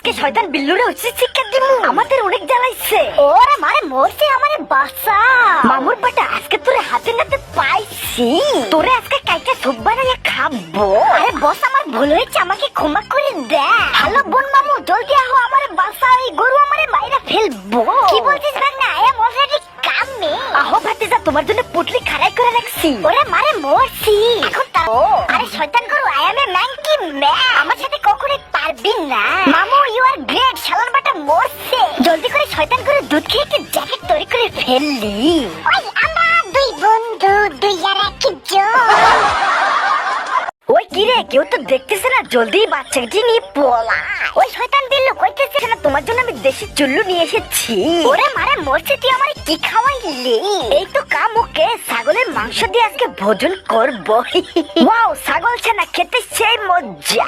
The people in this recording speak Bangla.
আজকে শয়তান বিল্লুরে উচিত শিক্ষা দিমু। আমাদের অনেক জ্বালাইছে। ওরে মারে মরছে আমারে বাসা। মামুর বেটা আজকে তোরে হাতে নাতে পাইছি। তোরে আজকে কাইটা সুপ বানাইয়া খাবো। আরে বস আমার ভুল হয়েছে, আমাকে ক্ষমা করে দে। হ্যালো বোন মামু, জলদি আহো আমারে বাসা, এই গরু আমারে মাইরা ফেলবো। কি বলছিস ভাগনা? I am already coming. আহো ভাতিজা, তোমার জন্য পুটলি খাড়াই করে রাখছি। ওরে মারে মরছি এখন তা। আরে শয়তান গরু, I M A monkey man, আমার সাথে কখনোই পারবি না। মামু ইউ আর গ্রেট, শালার বেটা মরছে। জলদি করে শয়তান গরু দুধ খেয়ে একটা জ্যাকেট তৈরি করে ফেললি। ওই আমরা দুই বন্ধু, দুই আর একজন। ওই কি রে, কেউ তো দেখতেছে না, জলদি বাচ্চাটি নিয়ে পলা। ওই শয়তান বিল্লু কইতেছে না, তোমার জন্য আমি দেশি চুল্লু নিয়ে এসেছি। ওরে মারে মরছে, তুই আমারে কি খাওয়াইলি? এই তো কাম ওকে, ছাগলের মাংস দিয়ে আজকে ভোজন করবো। ওয়াও, ছাগল ছানা খেতে সেই মজা।